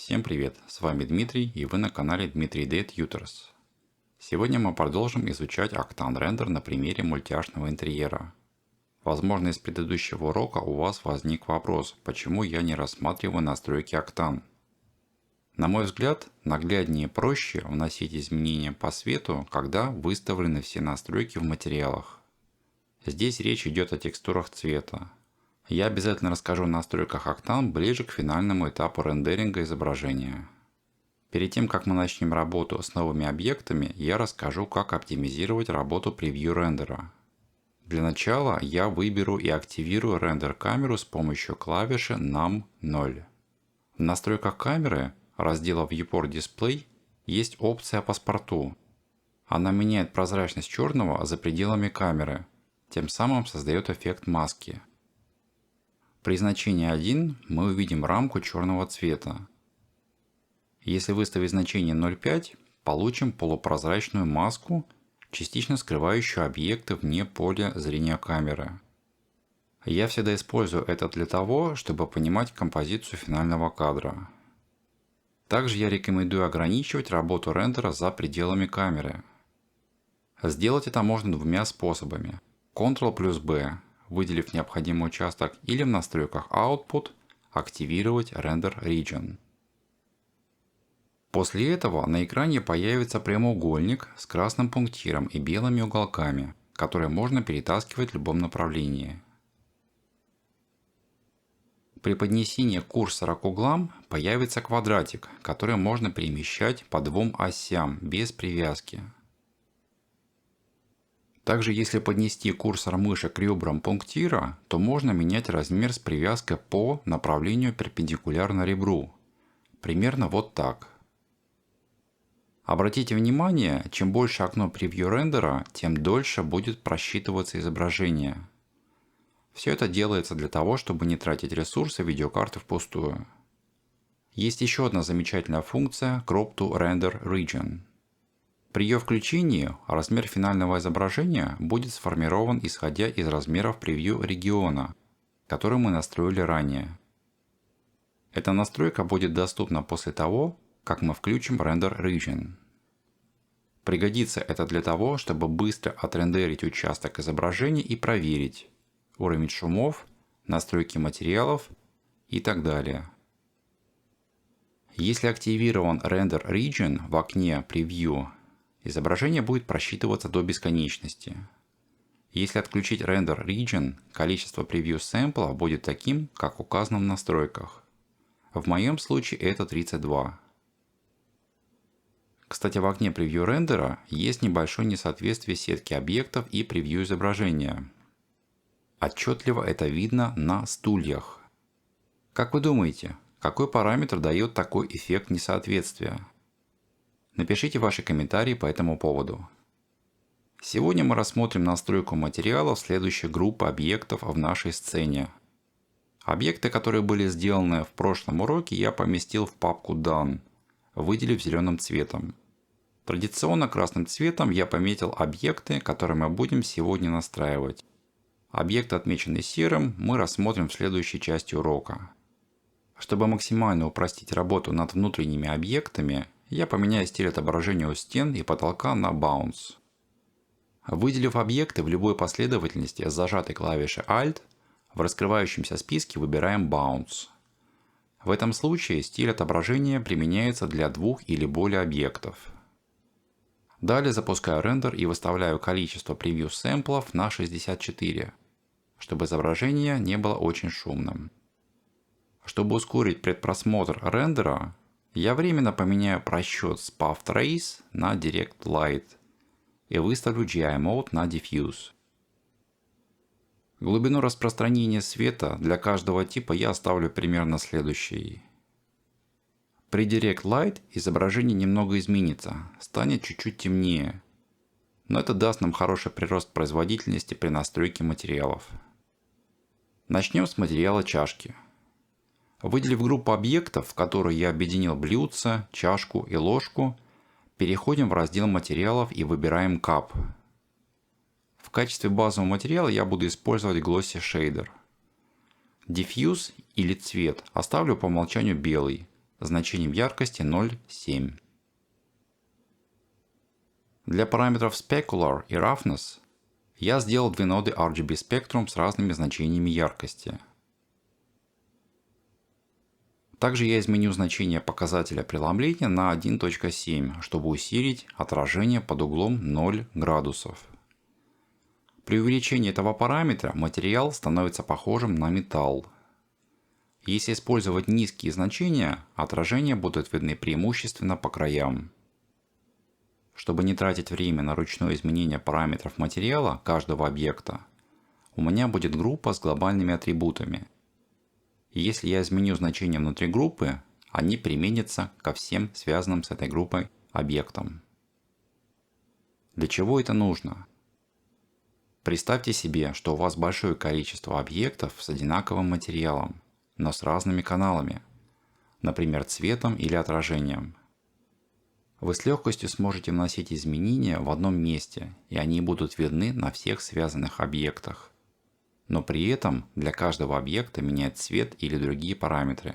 Всем привет, с вами Дмитрий и вы на канале Dmitry Day Tutors. Сегодня мы продолжим изучать Octane Render на примере мультяшного интерьера. Возможно, из предыдущего урока у вас возник вопрос, почему я не рассматриваю настройки Octane. На мой взгляд, нагляднее и проще вносить изменения по свету, когда выставлены все настройки в материалах. Здесь речь идет о текстурах цвета. Я обязательно расскажу о настройках Octane ближе к финальному этапу рендеринга изображения. Перед тем, как мы начнем работу с новыми объектами, я расскажу, как оптимизировать работу превью рендера. Для начала я выберу и активирую рендер-камеру с помощью клавиши Num 0. В настройках камеры, раздела Viewport Display, есть опция паспорту. Она меняет прозрачность черного за пределами камеры, тем самым создает эффект маски. При значении 1 мы увидим рамку черного цвета. Если выставить значение 0,5, получим полупрозрачную маску, частично скрывающую объекты вне поля зрения камеры. Я всегда использую это для того, чтобы понимать композицию финального кадра. Также я рекомендую ограничивать работу рендера за пределами камеры. Сделать это можно двумя способами. Ctrl+B, выделив необходимый участок, или в настройках Output активировать Render Region. После этого на экране появится прямоугольник с красным пунктиром и белыми уголками, которые можно перетаскивать в любом направлении. При поднесении курсора к углам появится квадратик, который можно перемещать по двум осям без привязки. Также, если поднести курсор мыши к ребрам пунктира, то можно менять размер с привязкой по направлению перпендикулярно ребру. Примерно вот так. Обратите внимание, чем больше окно превью рендера, тем дольше будет просчитываться изображение. Все это делается для того, чтобы не тратить ресурсы видеокарты впустую. Есть еще одна замечательная функция Crop to Render Region. При ее включении размер финального изображения будет сформирован исходя из размеров превью региона, который мы настроили ранее. Эта настройка будет доступна после того, как мы включим Render Region. Пригодится это для того, чтобы быстро отрендерить участок изображения и проверить уровень шумов, настройки материалов и так далее. Если активирован Render Region в окне Preview, изображение будет просчитываться до бесконечности. Если отключить Render Region, количество превью сэмпла будет таким, как указано в настройках. В моем случае это 32. Кстати, в окне превью рендера есть небольшое несоответствие сетки объектов и превью изображения. Отчетливо это видно на стульях. Как вы думаете, какой параметр дает такой эффект несоответствия? Напишите ваши комментарии по этому поводу. Сегодня мы рассмотрим настройку материалов следующей группы объектов в нашей сцене. Объекты, которые были сделаны в прошлом уроке, я поместил в папку Done, выделив зеленым цветом. Традиционно красным цветом я пометил объекты, которые мы будем сегодня настраивать. Объекты, отмеченные серым, мы рассмотрим в следующей части урока. Чтобы максимально упростить работу над внутренними объектами, я поменяю стиль отображения у стен и потолка на Bounce. Выделив объекты в любой последовательности с зажатой клавишей Alt, в раскрывающемся списке выбираем Bounce. В этом случае стиль отображения применяется для двух или более объектов. Далее запускаю рендер и выставляю количество превью сэмплов на 64, чтобы изображение не было очень шумным. Чтобы ускорить предпросмотр рендера, я временно поменяю просчет с Path Trace на Direct Light и выставлю GI Mode на Diffuse. Глубину распространения света для каждого типа я оставлю примерно следующей. При Direct Light изображение немного изменится, станет чуть-чуть темнее, но это даст нам хороший прирост производительности при настройке материалов. Начнем с материала чашки. Выделив группу объектов, в которую я объединил блюдце, чашку и ложку, переходим в раздел материалов и выбираем Cup. В качестве базового материала я буду использовать Glossy Shader. Diffuse или цвет оставлю по умолчанию белый, значением яркости 0,7. Для параметров Specular и Roughness я сделал две ноды RGB Spectrum с разными значениями яркости. Также я изменю значение показателя преломления на 1.7, чтобы усилить отражение под углом 0 градусов. При увеличении этого параметра материал становится похожим на металл. Если использовать низкие значения, отражения будут видны преимущественно по краям. Чтобы не тратить время на ручное изменение параметров материала каждого объекта, у меня будет группа с глобальными атрибутами. И если я изменю значение внутри группы, они применятся ко всем связанным с этой группой объектам. Для чего это нужно? Представьте себе, что у вас большое количество объектов с одинаковым материалом, но с разными каналами, например, цветом или отражением. Вы с легкостью сможете вносить изменения в одном месте, и они будут видны на всех связанных объектах. Но при этом для каждого объекта менять цвет или другие параметры.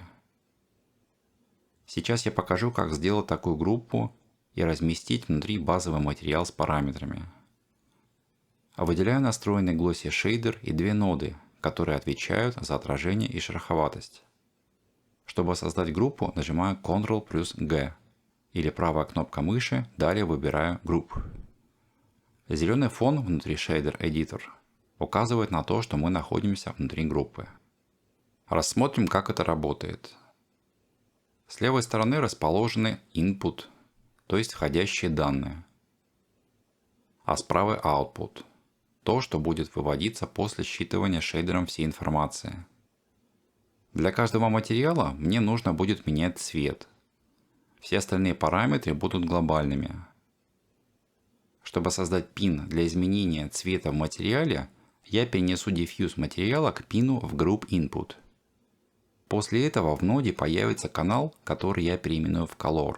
Сейчас я покажу, как сделать такую группу и разместить внутри базовый материал с параметрами. Выделяю настроенный Glossy Shader и две ноды, которые отвечают за отражение и шероховатость. Чтобы создать группу, нажимаю Ctrl плюс G или правая кнопка мыши, далее выбираю Group. Зеленый фон внутри Shader Editor указывает на то, что мы находимся внутри группы. Рассмотрим, как это работает. С левой стороны расположены Input, то есть входящие данные, а с правой Output, то, что будет выводиться после считывания шейдером всей информации. Для каждого материала мне нужно будет менять цвет. Все остальные параметры будут глобальными. Чтобы создать пин для изменения цвета в материале, я перенесу diffuse материала к пину в Group Input. После этого в ноде появится канал, который я переименую в Color.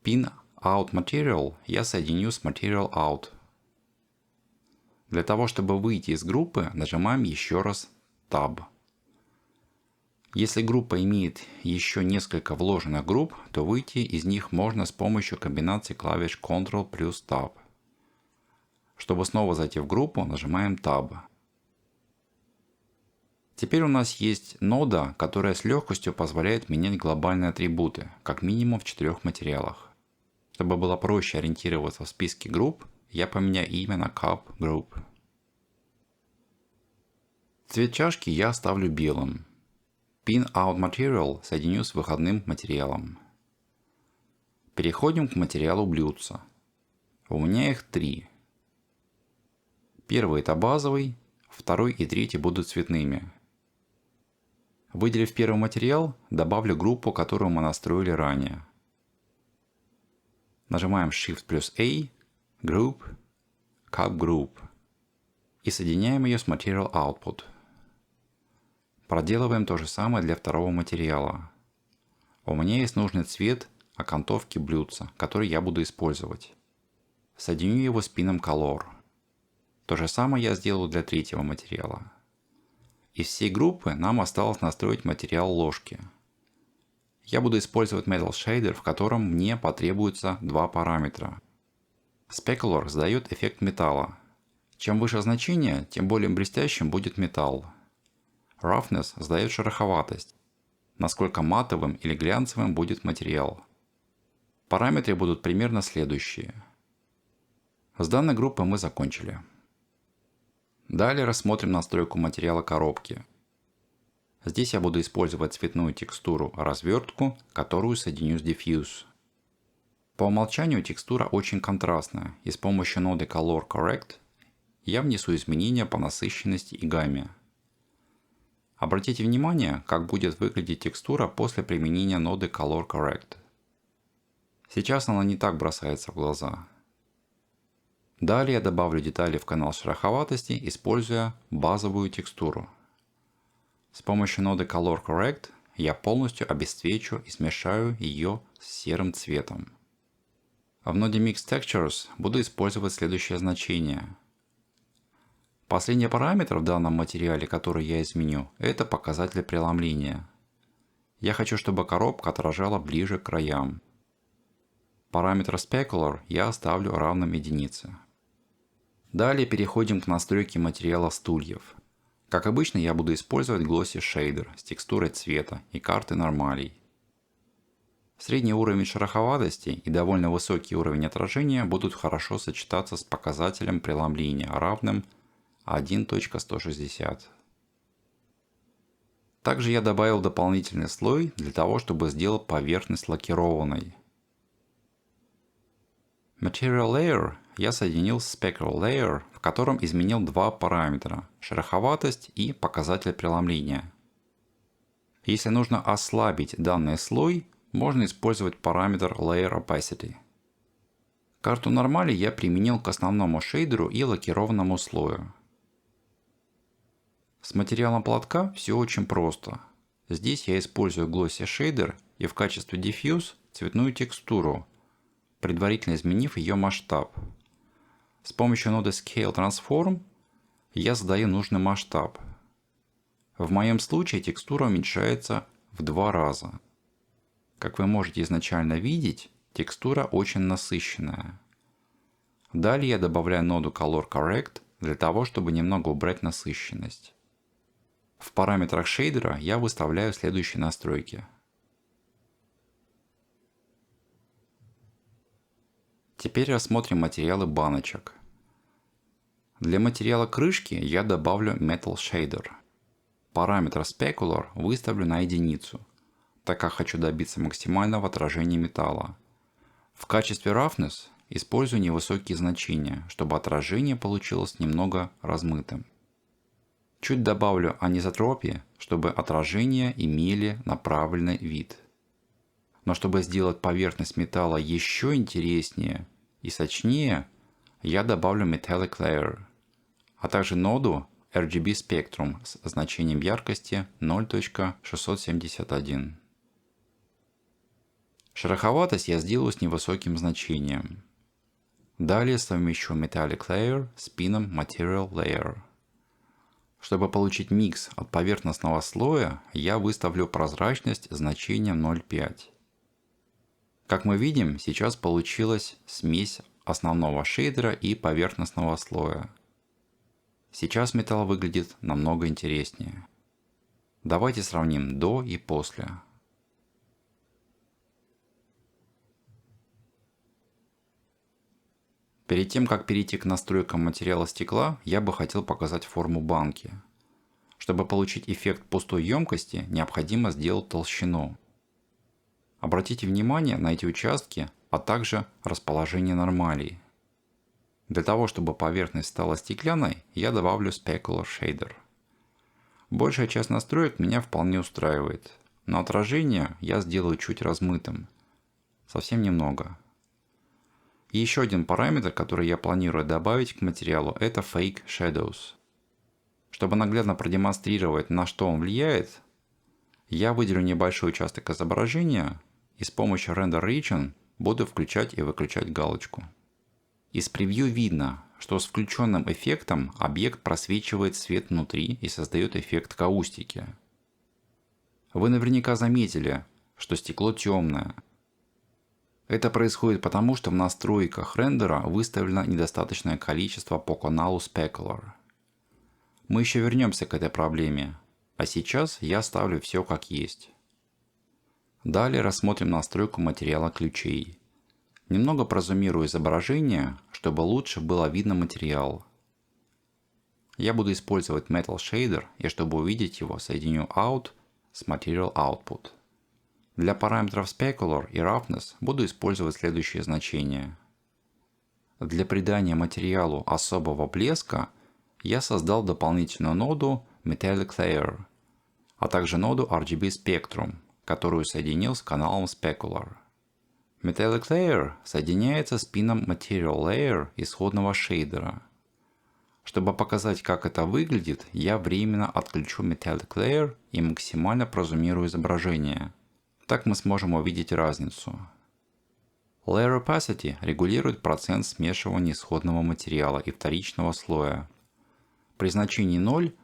Pin Out Material я соединю с Material Out. Для того, чтобы выйти из группы, нажимаем еще раз Tab. Если группа имеет еще несколько вложенных групп, то выйти из них можно с помощью комбинации клавиш Ctrl плюс Tab. Чтобы снова зайти в группу, нажимаем Tab. Теперь у нас есть нода, которая с легкостью позволяет менять глобальные атрибуты, как минимум в 4 материалах. Чтобы было проще ориентироваться в списке групп, я поменяю имя на Cup Group. Цвет чашки я оставлю белым. Pin Out Material соединю с выходным материалом. Переходим к материалу блюдца. У меня их 3. Первый это базовый, второй и третий будут цветными. Выделив первый материал, добавлю группу, которую мы настроили ранее. Нажимаем Shift плюс A, Group, Cup Group и соединяем ее с Material Output. Проделываем то же самое для второго материала. У меня есть нужный цвет окантовки блюдца, который я буду использовать. Соединю его с пином Color. То же самое я сделаю для третьего материала. Из всей группы нам осталось настроить материал ложки. Я буду использовать Metal Shader, в котором мне потребуется два параметра. Specular задает эффект металла. Чем выше значение, тем более блестящим будет металл. Roughness задает шероховатость, насколько матовым или глянцевым будет материал. Параметры будут примерно следующие. С данной группой мы закончили. Далее рассмотрим настройку материала коробки. Здесь я буду использовать цветную текстуру развертку, которую соединю с Diffuse. По умолчанию текстура очень контрастная, и с помощью ноды Color Correct я внесу изменения по насыщенности и гамме. Обратите внимание, как будет выглядеть текстура после применения ноды Color Correct. Сейчас она не так бросается в глаза. Далее я добавлю детали в канал шероховатости, используя базовую текстуру. С помощью ноды Color Correct я полностью обесцвечу и смешаю ее с серым цветом. В ноде Mix Textures буду использовать следующее значение. Последний параметр в данном материале, который я изменю, это показатель преломления. Я хочу, чтобы коробка отражала ближе к краям. Параметр Specular я оставлю равным единице. Далее переходим к настройке материала стульев. Как обычно, я буду использовать Glossy Shader с текстурой цвета и карты нормалей. Средний уровень шероховатости и довольно высокий уровень отражения будут хорошо сочетаться с показателем преломления, равным 1.160. Также я добавил дополнительный слой для того, чтобы сделать поверхность лакированной. Material Layer я соединил с Specular Layer, в котором изменил два параметра – шероховатость и показатель преломления. Если нужно ослабить данный слой, можно использовать параметр Layer Opacity. Карту нормали я применил к основному шейдеру и лакированному слою. С материалом платка все очень просто. Здесь я использую Glossy Shader и в качестве Diffuse цветную текстуру, предварительно изменив ее масштаб. С помощью ноды Scale Transform я задаю нужный масштаб. В моем случае текстура уменьшается в 2 раза. Как вы можете изначально видеть, текстура очень насыщенная. Далее я добавляю ноду Color Correct для того, чтобы немного убрать насыщенность. В параметрах шейдера я выставляю следующие настройки. Теперь рассмотрим материалы баночек. Для материала крышки я добавлю Metal Shader. Параметр Specular выставлю на единицу, так как хочу добиться максимального отражения металла. В качестве Roughness использую невысокие значения, чтобы отражение получилось немного размытым. Чуть добавлю анизотропии, чтобы отражения имели направленный вид. Но чтобы сделать поверхность металла еще интереснее и сочнее, я добавлю Metallic Layer, а также ноду RGB Spectrum с значением яркости 0.671. Шероховатость я сделаю с невысоким значением. Далее совмещу Metallic Layer с пином Material Layer. Чтобы получить микс от поверхностного слоя, я выставлю прозрачность значением 0.5. Как мы видим, сейчас получилась смесь основного шейдера и поверхностного слоя. Сейчас металл выглядит намного интереснее. Давайте сравним до и после. Перед тем, как перейти к настройкам материала стекла, я бы хотел показать форму банки. Чтобы получить эффект пустой емкости, необходимо сделать толщину. Обратите внимание на эти участки, а также расположение нормалей. Для того, чтобы поверхность стала стеклянной, я добавлю Specular Shader. Большая часть настроек меня вполне устраивает, но отражение я сделаю чуть размытым. Совсем немного. И еще один параметр, который я планирую добавить к материалу, это Fake Shadows. Чтобы наглядно продемонстрировать, на что он влияет, я выделю небольшой участок изображения и с помощью Render Region буду включать и выключать галочку. Из превью видно, что с включенным эффектом объект просвечивает свет внутри и создает эффект каустики. Вы наверняка заметили, что стекло темное. Это происходит потому, что в настройках рендера выставлено недостаточное количество по каналу Specular. Мы еще вернемся к этой проблеме, а сейчас я ставлю все как есть. Далее рассмотрим настройку материала ключей. Немного прозумирую изображение, чтобы лучше было видно материал. Я буду использовать Metal Shader, и чтобы увидеть его, соединю Out с Material Output. Для параметров Specular и Roughness буду использовать следующие значения. Для придания материалу особого блеска я создал дополнительную ноду Metallic Layer, а также ноду RGB Spectrum, которую соединил с каналом Specular. Metallic Layer соединяется с пином Material Layer исходного шейдера. Чтобы показать, как это выглядит, я временно отключу Metallic Layer и максимально прозумирую изображение. Так мы сможем увидеть разницу. Layer Opacity регулирует процент смешивания исходного материала и вторичного слоя. При значении 0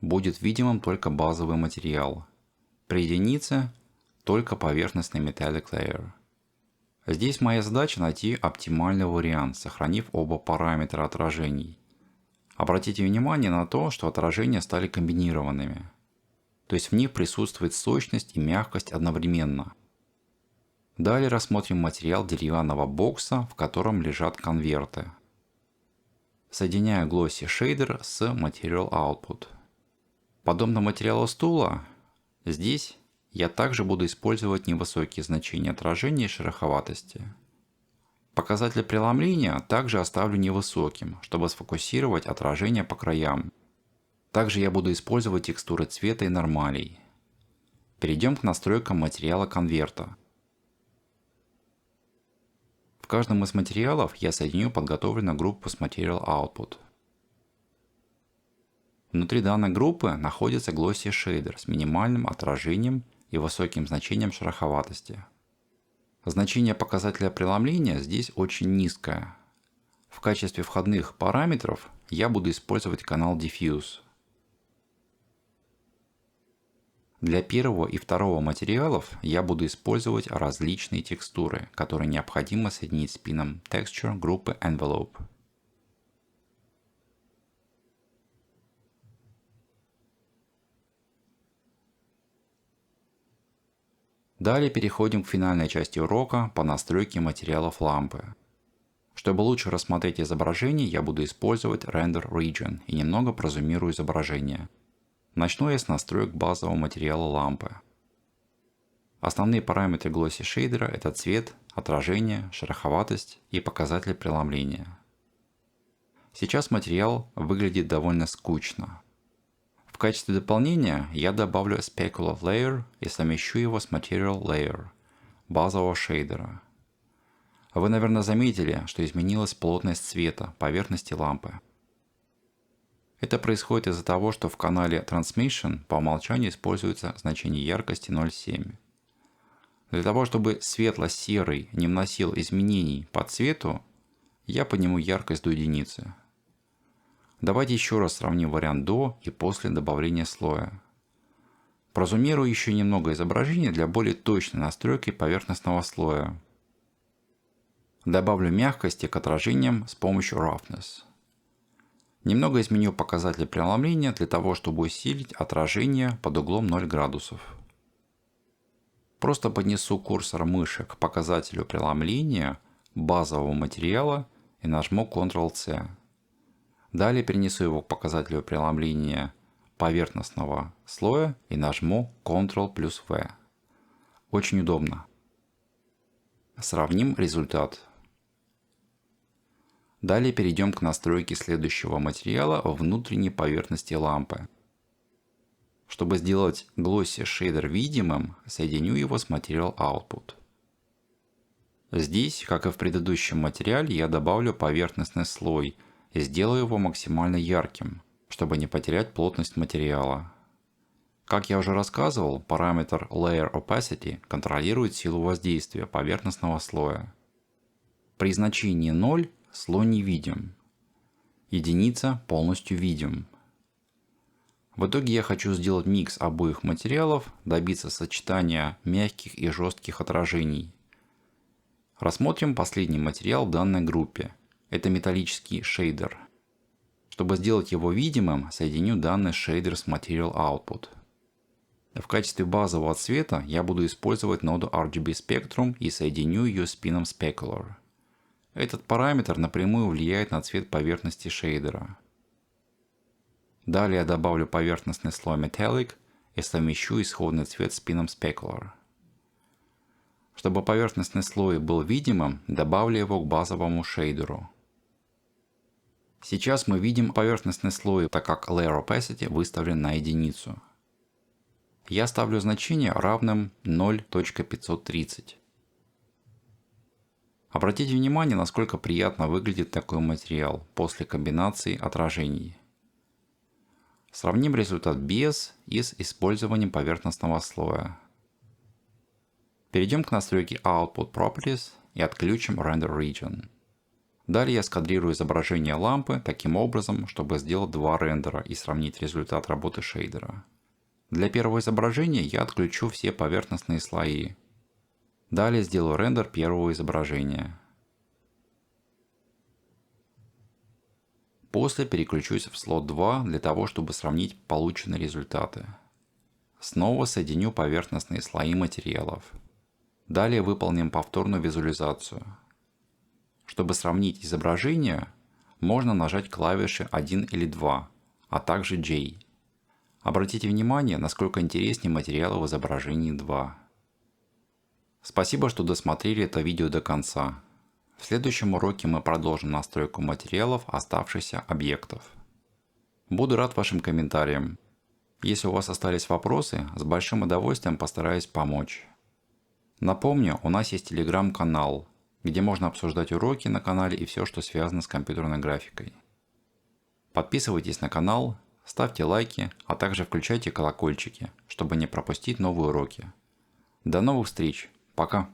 будет видимым только базовый материал. При единице только поверхностный Metallic Layer. Здесь моя задача найти оптимальный вариант, сохранив оба параметра отражений. Обратите внимание на то, что отражения стали комбинированными. То есть в них присутствует сочность и мягкость одновременно. Далее рассмотрим материал деревянного бокса, в котором лежат конверты. Соединяю Glossy Shader с Material Output. Подобно материалу стула, здесь я также буду использовать невысокие значения отражения и шероховатости. Показатель преломления также оставлю невысоким, чтобы сфокусировать отражение по краям. Также я буду использовать текстуры цвета и нормалей. Перейдем к настройкам материала конверта. В каждом из материалов я соединю подготовленную группу с Material Output. Внутри данной группы находится Glossy Shader с минимальным отражением и высоким значением шероховатости. Значение показателя преломления здесь очень низкое. В качестве входных параметров я буду использовать канал Diffuse. Для первого и второго материалов я буду использовать различные текстуры, которые необходимо соединить с пином Texture группы Envelope. Далее переходим к финальной части урока по настройке материалов лампы. Чтобы лучше рассмотреть изображение, я буду использовать Render Region и немного прозумирую изображение. Начну я с настроек базового материала лампы. Основные параметры Glossy Shader — это цвет, отражение, шероховатость и показатель преломления. Сейчас материал выглядит довольно скучно. В качестве дополнения я добавлю Specular Layer и совмещу его с Material Layer базового шейдера. Вы, наверное, заметили, что изменилась плотность цвета поверхности лампы. Это происходит из-за того, что в канале Transmission по умолчанию используется значение яркости 0,7. Для того, чтобы светло-серый не вносил изменений по цвету, я подниму яркость до единицы. Давайте еще раз сравним вариант до и после добавления слоя. Прозумирую еще немного изображения для более точной настройки поверхностного слоя. Добавлю мягкости к отражениям с помощью Roughness. Немного изменю показатель преломления для того, чтобы усилить отражение под углом 0 градусов. Просто поднесу курсор мыши к показателю преломления базового материала и нажму Ctrl-C. Далее перенесу его к показателю преломления поверхностного слоя и нажму Ctrl+V. Очень удобно. Сравним результат. Далее перейдем к настройке следующего материала внутренней поверхности лампы. Чтобы сделать Glossy Shader видимым, соединю его с Material Output. Здесь, как и в предыдущем материале, я добавлю поверхностный слой и сделаю его максимально ярким, чтобы не потерять плотность материала. Как я уже рассказывал, параметр Layer Opacity контролирует силу воздействия поверхностного слоя. При значении 0 слой не видим. Единица полностью видим. В итоге я хочу сделать микс обоих материалов, добиться сочетания мягких и жестких отражений. Рассмотрим последний материал в данной группе. Это металлический шейдер. Чтобы сделать его видимым, соединю данный шейдер с Material Output. В качестве базового цвета я буду использовать ноду RGB Spectrum и соединю ее с пином Specular. Этот параметр напрямую влияет на цвет поверхности шейдера. Далее я добавлю поверхностный слой Metallic и совмещу исходный цвет с пином Specular. Чтобы поверхностный слой был видимым, добавлю его к базовому шейдеру. Сейчас мы видим поверхностный слой, так как Layer Opacity выставлен на единицу. Я ставлю значение равным 0.530. Обратите внимание, насколько приятно выглядит такой материал после комбинации отражений. Сравним результат без и с использованием поверхностного слоя. Перейдем к настройке Output Properties и отключим Render Region. Далее я скадрирую изображение лампы таким образом, чтобы сделать два рендера и сравнить результат работы шейдера. Для первого изображения я отключу все поверхностные слои. Далее сделаю рендер первого изображения. После переключусь в слот 2 для того, чтобы сравнить полученные результаты. Снова соединю поверхностные слои материалов. Далее выполним повторную визуализацию. Чтобы сравнить изображения, можно нажать клавиши 1 или 2, а также J. Обратите внимание, насколько интереснее материалы в изображении 2. Спасибо, что досмотрели это видео до конца. В следующем уроке мы продолжим настройку материалов оставшихся объектов. Буду рад вашим комментариям. Если у вас остались вопросы, с большим удовольствием постараюсь помочь. Напомню, у нас есть телеграм-канал, где можно обсуждать уроки на канале и все, что связано с компьютерной графикой. Подписывайтесь на канал, ставьте лайки, а также включайте колокольчики, чтобы не пропустить новые уроки. До новых встреч! Пока!